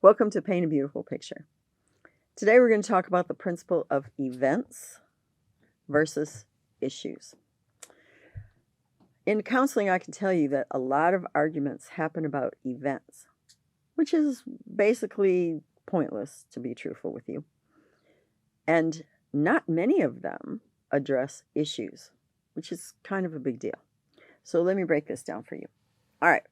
Welcome to Paint a Beautiful Picture. Today we're going to talk about the principle of events versus issues. In counseling, I can tell you that a lot of arguments happen about events, which is basically pointless, to be truthful with you. And not many of them address issues, which is kind of a big deal. So let me break this down for you. All right,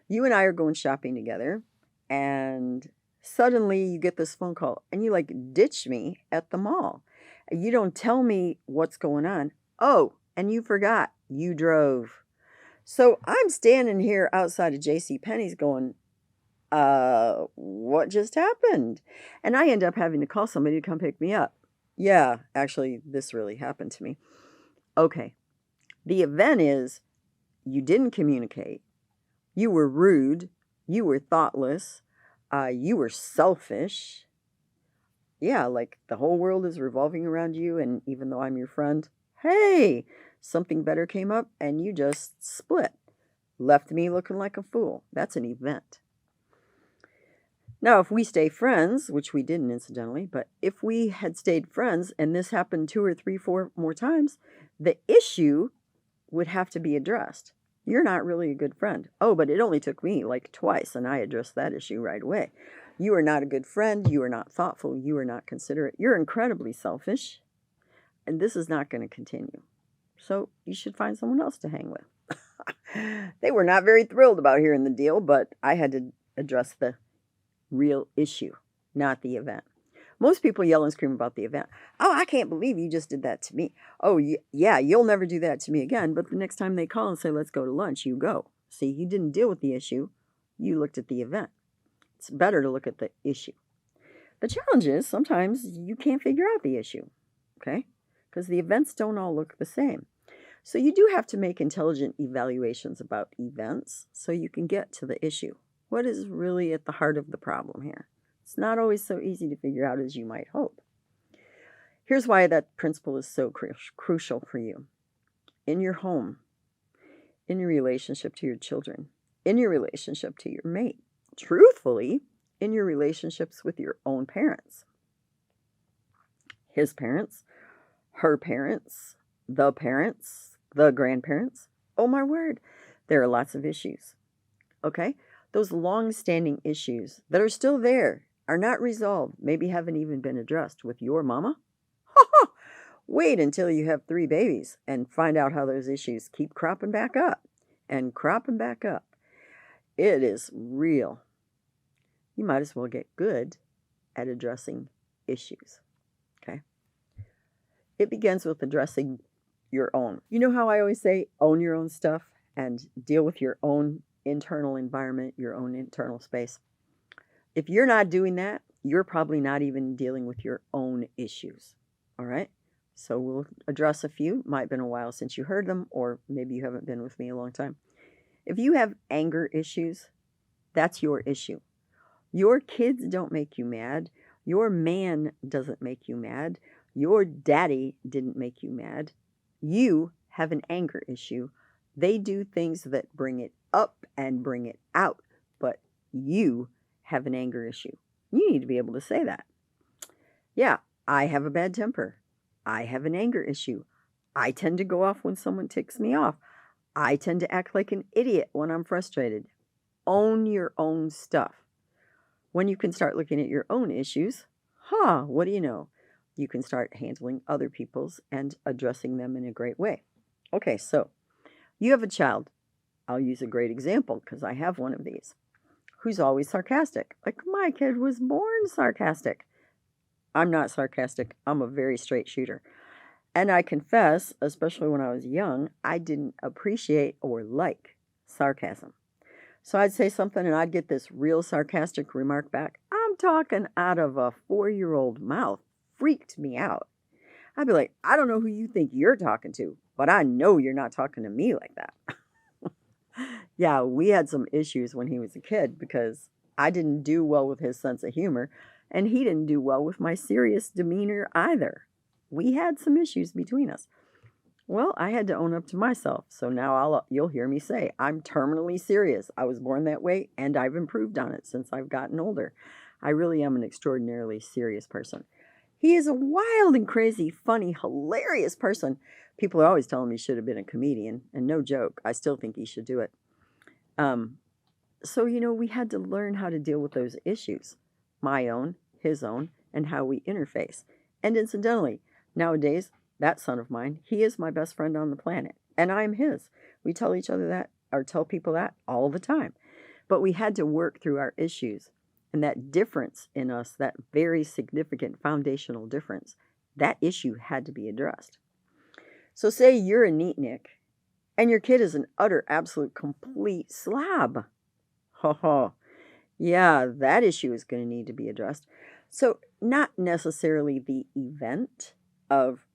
you and I are going shopping together, and suddenly you get this phone call and you ditch me at the mall. You don't tell me what's going on. Oh, and you forgot you drove. So I'm standing here outside of JCPenney's going, what just happened? And I end up having to call somebody to come pick me up. Yeah, actually, this really happened to me. Okay, the event is you didn't communicate. You were rude. You were thoughtless. You were selfish. Yeah, like the whole world is revolving around you, and even though I'm your friend, hey, something better came up and you just split. Left me looking like a fool. That's an event. Now, if we stay friends, which we didn't incidentally, but if we had stayed friends and this happened 2 or 3, 4 more times, the issue would have to be addressed. You're not really a good friend. Oh, but it only took me twice, and I addressed that issue right away. You are not a good friend. You are not thoughtful. You are not considerate. You're incredibly selfish, and this is not going to continue. So you should find someone else to hang with. They were not very thrilled about hearing the deal, but I had to address the real issue, not the event. Most people yell and scream about the event. Oh, I can't believe you just did that to me. Oh, yeah, you'll never do that to me again. But the next time they call and say, let's go to lunch, you go. See, you didn't deal with the issue. You looked at the event. It's better to look at the issue. The challenge is sometimes you can't figure out the issue, okay? Because the events don't all look the same. So you do have to make intelligent evaluations about events so you can get to the issue. What is really at the heart of the problem here? It's not always so easy to figure out as you might hope. Here's why that principle is so crucial for you. In your home, in your relationship to your children, in your relationship to your mate, truthfully, in your relationships with your own parents, his parents, her parents, the grandparents. Oh my word, there are lots of issues. Okay? Those long-standing issues that are still there, are not resolved, maybe haven't even been addressed with your mama. Wait until you have 3 babies and find out how those issues keep cropping back up and cropping back up. It is real. You might as well get good at addressing issues. Okay? It begins with addressing your own. You know how I always say, own your own stuff and deal with your own internal environment, your own internal space. If you're not doing that, you're probably not even dealing with your own issues. All right? So we'll address a few. Might have been a while since you heard them, or maybe you haven't been with me a long time. If you have anger issues, that's your issue. Your kids don't make you mad. Your man doesn't make you mad. Your daddy didn't make you mad. You have an anger issue. They do things that bring it up and bring it out, but you have an anger issue. You need to be able to say that. Yeah, I have a bad temper. I have an anger issue. I tend to go off when someone ticks me off. I tend to act like an idiot when I'm frustrated. Own your own stuff. When you can start looking at your own issues, what do you know? You can start handling other people's and addressing them in a great way. Okay, so you have a child. I'll use a great example because I have one of these. Who's always sarcastic. Like my kid was born sarcastic. I'm not sarcastic. I'm a very straight shooter. And I confess, especially when I was young, I didn't appreciate or like sarcasm. So I'd say something and I'd get this real sarcastic remark back. I'm talking out of a 4-year-old mouth. Freaked me out. I'd be like, I don't know who you think you're talking to, but I know you're not talking to me like that. Yeah, we had some issues when he was a kid because I didn't do well with his sense of humor, and he didn't do well with my serious demeanor either. We had some issues between us. Well, I had to own up to myself. So now you'll hear me say, I'm terminally serious. I was born that way and I've improved on it since I've gotten older. I really am an extraordinarily serious person. He is a wild and crazy, funny, hilarious person. People are always telling me he should have been a comedian, and no joke, I still think he should do it. Um, so, we had to learn how to deal with those issues, my own, his own, and how we interface. And incidentally, nowadays, that son of mine, he is my best friend on the planet, and I'm his. We tell each other that, or tell people that all the time. But we had to work through our issues. And that difference in us, that very significant foundational difference, that issue had to be addressed. So, say you're a neatnik and your kid is an utter, absolute, complete slob. Ho ho. Yeah, that issue is going to need to be addressed. So, not necessarily the event of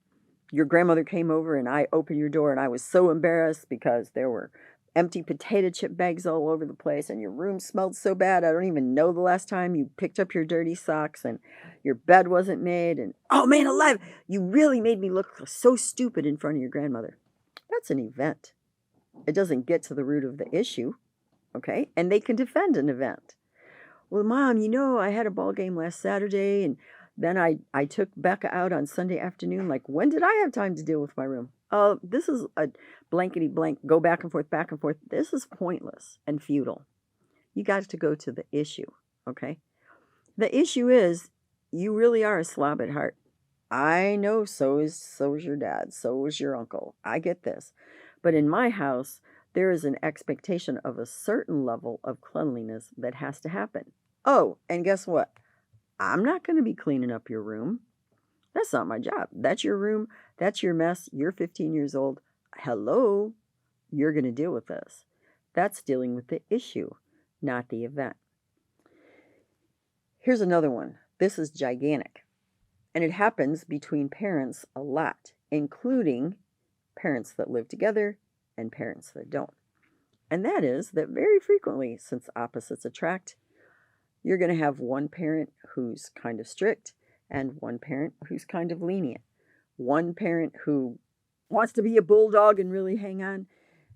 your grandmother came over and I opened your door and I was so embarrassed because there were empty potato chip bags all over the place and your room smelled so bad. I don't even know the last time you picked up your dirty socks and your bed wasn't made. And oh man, alive, you really made me look so stupid in front of your grandmother. That's an event. It doesn't get to the root of the issue, okay? And they can defend an event. Well, Mom, I had a ball game last Saturday and then I took Becca out on Sunday afternoon. Like, when did I have time to deal with my room? Oh, this is a blankety blank, go back and forth, back and forth. This is pointless and futile. You got to go to the issue, okay? The issue is you really are a slob at heart. I know so is your dad, so is your uncle. I get this. But in my house, there is an expectation of a certain level of cleanliness that has to happen. Oh, and guess what? I'm not going to be cleaning up your room. That's not my job. That's your room. That's your mess. You're 15 years old. Hello. You're going to deal with this. That's dealing with the issue, not the event. Here's another one. This is gigantic. And it happens between parents a lot, including parents that live together and parents that don't. And that is that very frequently, since opposites attract, you're going to have one parent who's kind of strict and one parent who's kind of lenient. One parent who wants to be a bulldog and really hang on,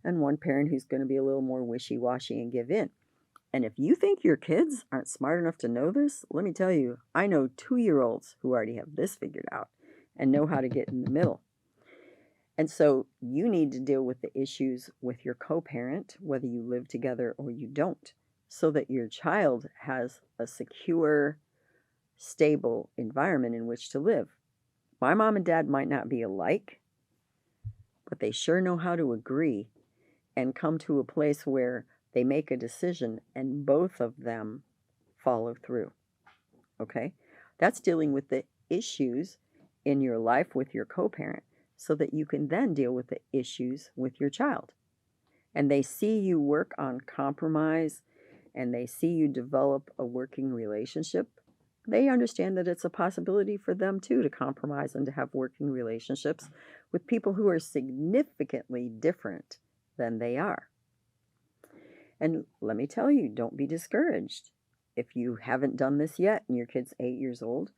and one parent who's going to be a little more wishy-washy and give in. And if you think your kids aren't smart enough to know this, let me tell you, I know 2-year-olds who already have this figured out and know how to get in the middle. And so you need to deal with the issues with your co-parent, whether you live together or you don't, so that your child has a secure, stable environment in which to live. My mom and dad might not be alike, but they sure know how to agree and come to a place where they make a decision and both of them follow through. Okay? That's dealing with the issues in your life with your co-parent so that you can then deal with the issues with your child. And they see you work on compromise and they see you develop a working relationship. They understand that it's a possibility for them too to compromise and to have working relationships with people who are significantly different than they are. And let me tell you, don't be discouraged. If you haven't done this yet and your kid's 8 years old,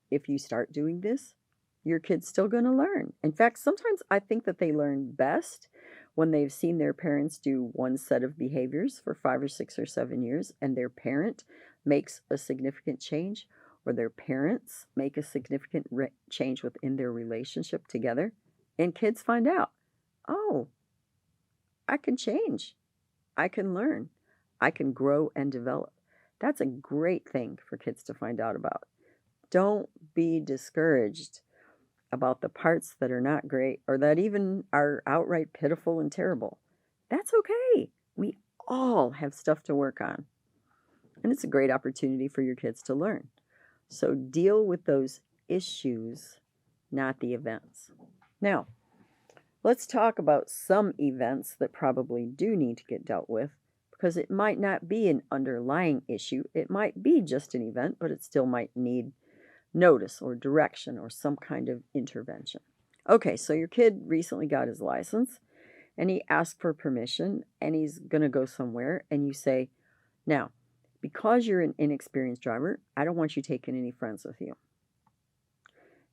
if you start doing this, your kid's still going to learn. In fact, sometimes I think that they learn best when they've seen their parents do one set of behaviors for 5 or 6 or 7 years and their parent makes a significant change or their parents make a significant change within their relationship together. And kids find out, oh, I can change. I can learn. I can grow and develop. That's a great thing for kids to find out about. Don't be discouraged about the parts that are not great or that even are outright pitiful and terrible. That's okay. We all have stuff to work on. And it's a great opportunity for your kids to learn. So deal with those issues, not the events. Now, let's talk about some events that probably do need to get dealt with because it might not be an underlying issue. It might be just an event, but it still might need notice or direction or some kind of intervention. Okay, so your kid recently got his license and he asked for permission and he's going to go somewhere and you say, now, because you're an inexperienced driver, I don't want you taking any friends with you.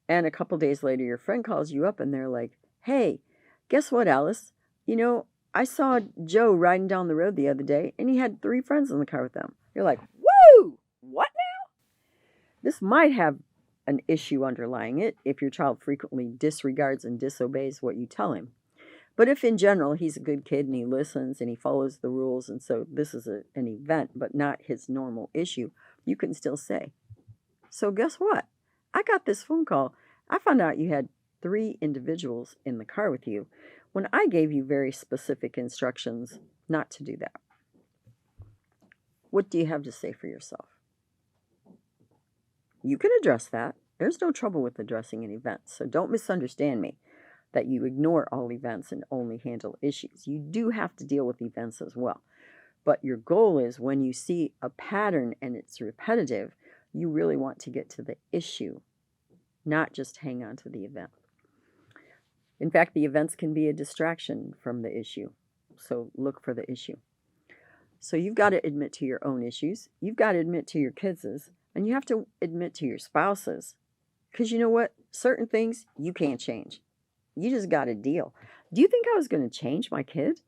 And a couple days later, your friend calls you up and they're like, hey, Guess what, Alice? You know, I saw Joe riding down the road the other day, and he had 3 friends in the car with him. You're like, woo! What now? This might have an issue underlying it if your child frequently disregards and disobeys what you tell him. But if in general he's a good kid and he listens and he follows the rules, and so this is an event but not his normal issue, you can still say, so guess what? I got this phone call. I found out you had 3 individuals in the car with you when I gave you very specific instructions not to do that. What do you have to say for yourself? You can address that. There's no trouble with addressing an event, so don't misunderstand me that you ignore all events and only handle issues. You do have to deal with events as well. But your goal is when you see a pattern and it's repetitive, you really want to get to the issue, not just hang on to the event. In fact, the events can be a distraction from the issue. So look for the issue. So you've got to admit to your own issues. You've got to admit to your kids', and you have to admit to your spouse's. Because you know what? Certain things you can't change. You just got to deal. Do you think I was going to change my kid? Do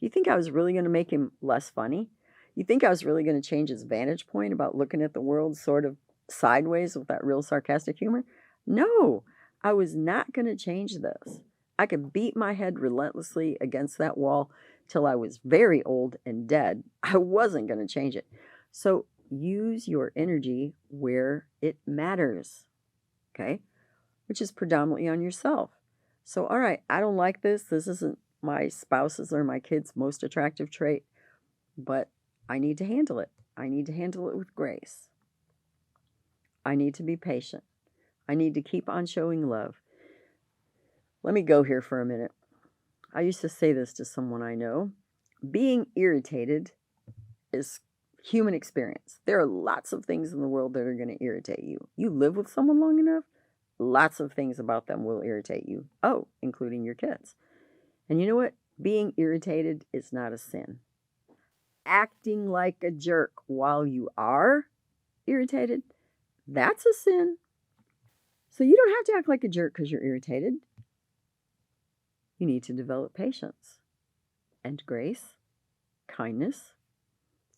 you think I was really going to make him less funny? You think I was really going to change his vantage point about looking at the world sort of sideways with that real sarcastic humor? No, I was not going to change this. I could beat my head relentlessly against that wall till I was very old and dead. I wasn't going to change it. So use your energy where it matters, okay? Which is predominantly on yourself. So, all right, I don't like this. This isn't my spouse's or my kid's most attractive trait, but I need to handle it. I need to handle it with grace. I need to be patient. I need to keep on showing love. Let me go here for a minute. I used to say this to someone I know. Being irritated is human experience. There are lots of things in the world that are going to irritate you. You live with someone long enough, lots of things about them will irritate you. Oh, including your kids. And you know what? Being irritated is not a sin. Acting like a jerk while you are irritated, that's a sin. So you don't have to act like a jerk because you're irritated. You need to develop patience and grace, kindness,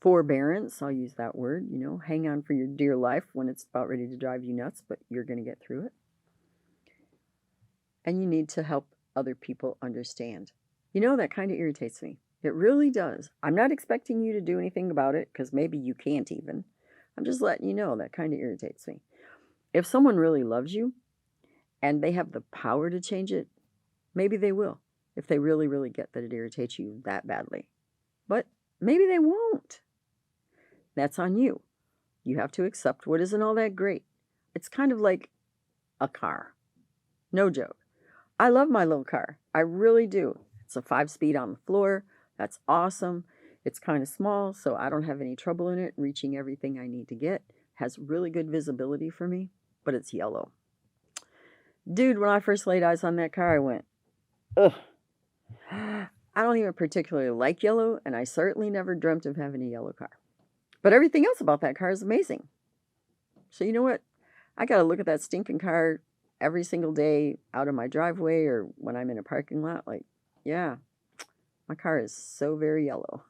forbearance. I'll use that word. Hang on for your dear life when it's about ready to drive you nuts, but you're going to get through it. And you need to help other people understand. That kind of irritates me. It really does. I'm not expecting you to do anything about it because maybe you can't even. I'm just letting you know that kind of irritates me. If someone really loves you and they have the power to change it, maybe they will, if they really, really get that it irritates you that badly. But maybe they won't. That's on you. You have to accept what isn't all that great. It's kind of like a car. No joke. I love my little car. I really do. It's a 5-speed on the floor. That's awesome. It's kind of small, so I don't have any trouble in it reaching everything I need to get. Has really good visibility for me, but it's yellow. Dude, when I first laid eyes on that car, I went, ugh. I don't even particularly like yellow, and I certainly never dreamt of having a yellow car. But everything else about that car is amazing. So you know what? I got to look at that stinking car every single day out of my driveway or when I'm in a parking lot. Like, yeah, my car is so very yellow.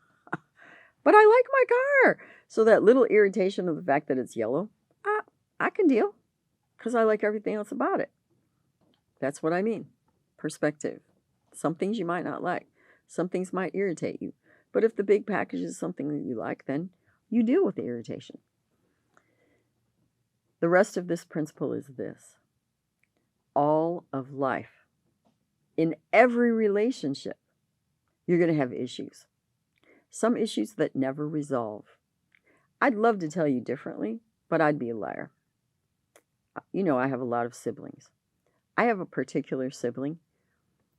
But I like my car. So that little irritation of the fact that it's yellow, I can deal because I like everything else about it. That's what I mean. Perspective. Some things you might not like. Some things might irritate you. But if the big package is something that you like, then you deal with the irritation. The rest of this principle is this. All of life, in every relationship, you're going to have issues. Some issues that never resolve. I'd love to tell you differently, but I'd be a liar. I have a lot of siblings. I have a particular sibling.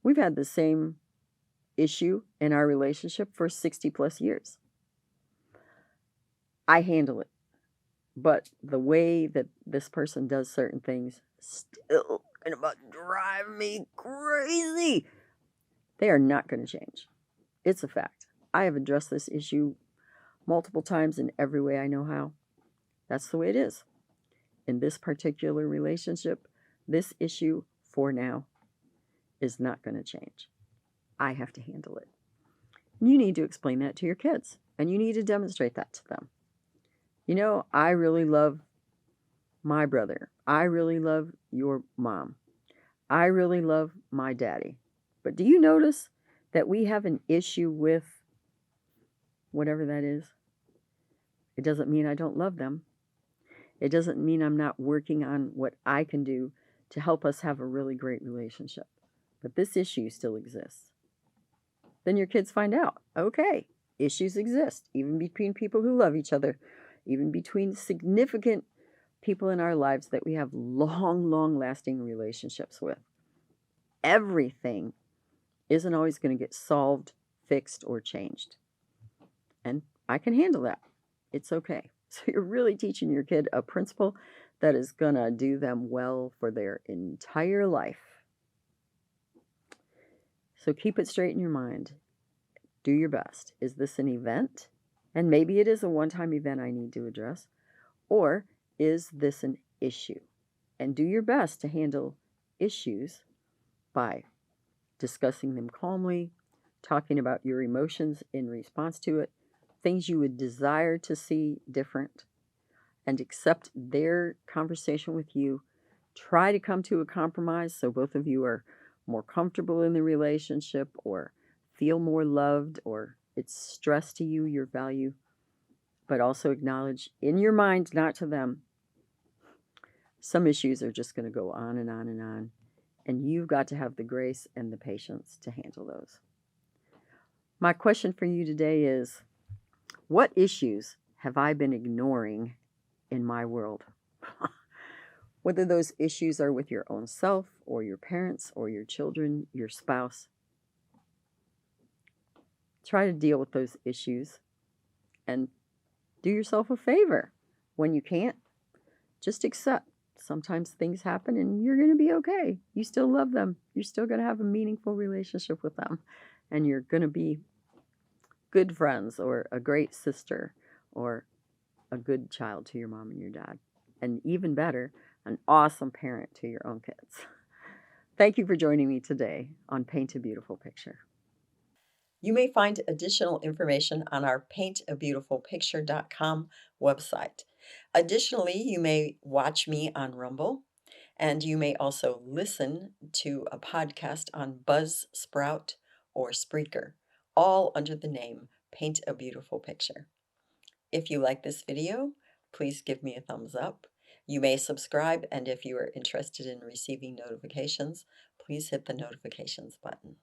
We've had the same issue in our relationship for 60 plus years. I handle it. But the way that this person does certain things still and about drive me crazy. They are not going to change. It's a fact. I have addressed this issue multiple times in every way I know how. That's the way it is. In this particular relationship, this issue, for now, is not going to change. I have to handle it. You need to explain that to your kids, and you need to demonstrate that to them. You know, I really love my brother. I really love your mom. I really love my daddy. But do you notice that we have an issue with whatever that is? It doesn't mean I don't love them. It doesn't mean I'm not working on what I can do to help us have a really great relationship. But this issue still exists. Then your kids find out, okay, issues exist, even between people who love each other, even between significant people in our lives that we have long, long lasting relationships with. Everything isn't always going to get solved, fixed, or changed. And I can handle that. It's okay. So you're really teaching your kid a principle that is going to do them well for their entire life. So keep it straight in your mind. Do your best. Is this an event? And maybe it is a one-time event I need to address. Or is this an issue? And do your best to handle issues by discussing them calmly, talking about your emotions in response to it, things you would desire to see different, and accept their conversation with you. Try to come to a compromise so both of you are more comfortable in the relationship or feel more loved or it's stress to you, your value, but also acknowledge in your mind, not to them, some issues are just going to go on and on and on. And you've got to have the grace and the patience to handle those. My question for you today is, what issues have I been ignoring in my world? Whether those issues are with your own self or your parents or your children, your spouse, try to deal with those issues and do yourself a favor. When you can't, just accept. Sometimes things happen and you're going to be okay. You still love them. You're still going to have a meaningful relationship with them. And you're going to be good friends or a great sister or a good child to your mom and your dad. And even better, an awesome parent to your own kids. Thank you for joining me today on Paint a Beautiful Picture. You may find additional information on our paintabeautifulpicture.com website. Additionally, you may watch me on Rumble, and you may also listen to a podcast on Buzzsprout or Spreaker, all under the name Paint a Beautiful Picture. If you like this video, please give me a thumbs up. You may subscribe, and if you are interested in receiving notifications, please hit the notifications button.